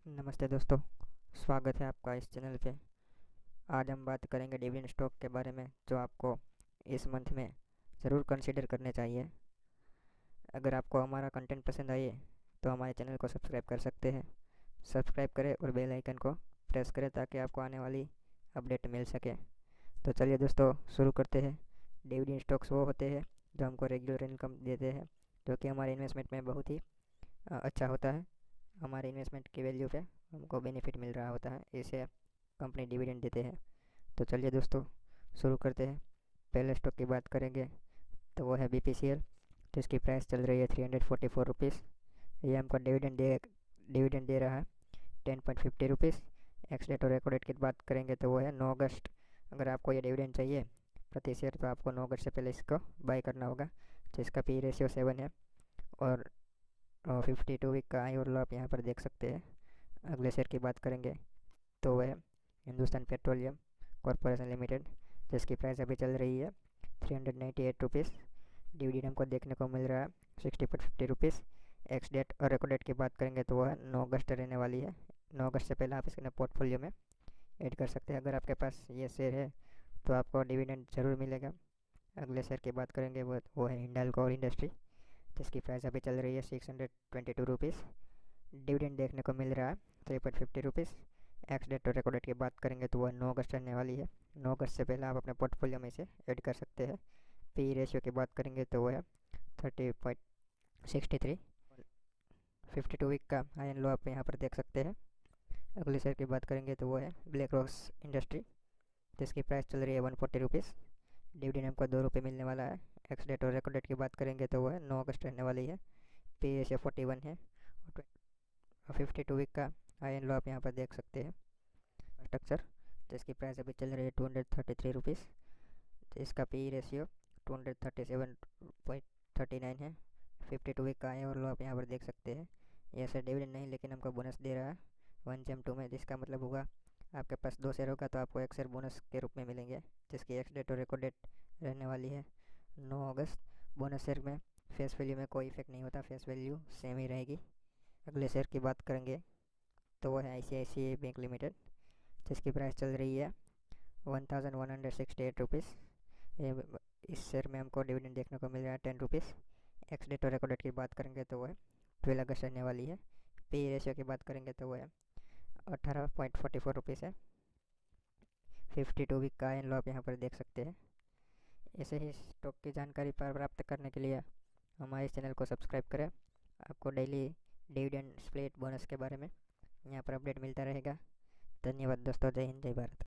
नमस्ते दोस्तों, स्वागत है आपका इस चैनल पे। आज हम बात करेंगे डिविडेंड स्टॉक के बारे में जो आपको इस मंथ में ज़रूर कंसीडर करने चाहिए। अगर आपको हमारा कंटेंट पसंद आए तो हमारे चैनल को सब्सक्राइब कर सकते हैं। सब्सक्राइब करें और बेल आइकन को प्रेस करें ताकि आपको आने वाली अपडेट मिल सके। तो चलिए दोस्तों, शुरू करते हैं। डिविडेंड स्टॉक्स वो होते हैं जो हमको रेगुलर इनकम देते हैं, जो कि हमारे इन्वेस्टमेंट में बहुत ही अच्छा होता है। हमारे इन्वेस्टमेंट की वैल्यू पे हमको बेनिफिट मिल रहा होता है, इसे कंपनी डिविडेंड देते हैं। तो चलिए दोस्तों, शुरू करते हैं। पहले स्टॉक की बात करेंगे तो वो है BPCL, जिसकी प्राइस चल रही है 344 रुपीज़। ये हमको डिविडेंड दे रहा है 10.50 रुपीज़। एक्स डेट और रेको डेट की बात करेंगे तो वो है 9 अगस्त। अगर आपको ये डिविडेंड चाहिए प्रति शेयर तो आपको 9 अगस्त से पहले इसको बाई करना होगा, जिसका पी रेशियो 7 है। और 52 वीक का आई और लो आप यहाँ पर देख सकते हैं। अगले शेयर की बात करेंगे तो वह है हिंदुस्तान पेट्रोलियम कॉरपोरेशन लिमिटेड, जिसकी प्राइस अभी चल रही है 398 रुपीज़। डिविडेंड हमको देखने को मिल रहा है 60.50 रुपीज़। एक्स डेट और रेको डेट की बात करेंगे तो वह 9 अगस्त रहने वाली है। 9 अगस्त से पहले आप इसके पोर्टफोलियो में ऐड कर सकते हैं। अगर आपके पास ये शेयर है तो आपको डिविडेंड ज़रूर मिलेगा। अगले शेयर की बात करेंगे वो है हिंडाल्को और इंडस्ट्री, जिसकी प्राइस अभी चल रही है 622 रुपीज़। डिविडेंड देखने को मिल रहा है 3.50 रुपीज़। एक्स डेट और रेको डेट की बात करेंगे तो वह 9 अगस्त रहने वाली है। 9 अगस्त से पहले आप अपने पोर्टफोलियो में इसे ऐड कर सकते हैं। पी रेशियो की बात करेंगे तो वह है 30.63। 52 वीक का हाई एंड लो आप यहाँ पर देख सकते हैं। अगले शेयर की बात करेंगे तो वो है ब्लैक रॉक्स इंडस्ट्री, जिसकी प्राइस चल रही है 140 रुपीज़। डिविडेंड हमको 2 रुपये मिलने वाला है। एक्स डेट और रेको डेट की बात करेंगे तो वह है 9 अगस्त रहने वाली है। पी रेशियो 41 है। और 52 वीक का हाई एंड लो आप यहाँ पर देख सकते हैं। स्ट्रक्चर, जिसकी प्राइस अभी चल रही है 233 रुपीज़। इसका पी रेशियो 237.39 है। 52 वीक का है और लो आप यहाँ पर देख सकते हैं। यह सर डिविडेंड नहीं लेकिन हमको बोनस दे रहा है 1/2 में, जिसका मतलब होगा आपके पास 2 शेयर होगा तो आपको 1 शेयर बोनस के रूप में मिलेंगे, जिसकी एक्स डेट और रेको डेट रहने वाली है 9 अगस्त। बोनस शेयर में फेस वैल्यू में कोई इफेक्ट नहीं होता, फेस वैल्यू सेम ही रहेगी। अगले शेयर की बात करेंगे तो वो है ICICI बैंक लिमिटेड, जिसकी प्राइस चल रही है 1168 रुपीज़। ये इस शेयर में हमको डिविडेंड देखने को मिल रहा है 10 रुपीज़। एक्स डेट और रेको डेट की बात करेंगे तो वो है 12 अगस्त रहने वाली है। पी रेशियो की बात करेंगे तो वो है 18.44 रुपीज़ है। 52 वीक का इन लो आप यहाँ पर देख सकते हैं। ऐसे ही स्टॉक की जानकारी प्राप्त करने के लिए हमारे इस चैनल को सब्सक्राइब करें। आपको डेली डिविडेंड स्प्लिट बोनस के बारे में यहाँ पर अपडेट मिलता रहेगा। धन्यवाद दोस्तों, जय हिंद जय भारत।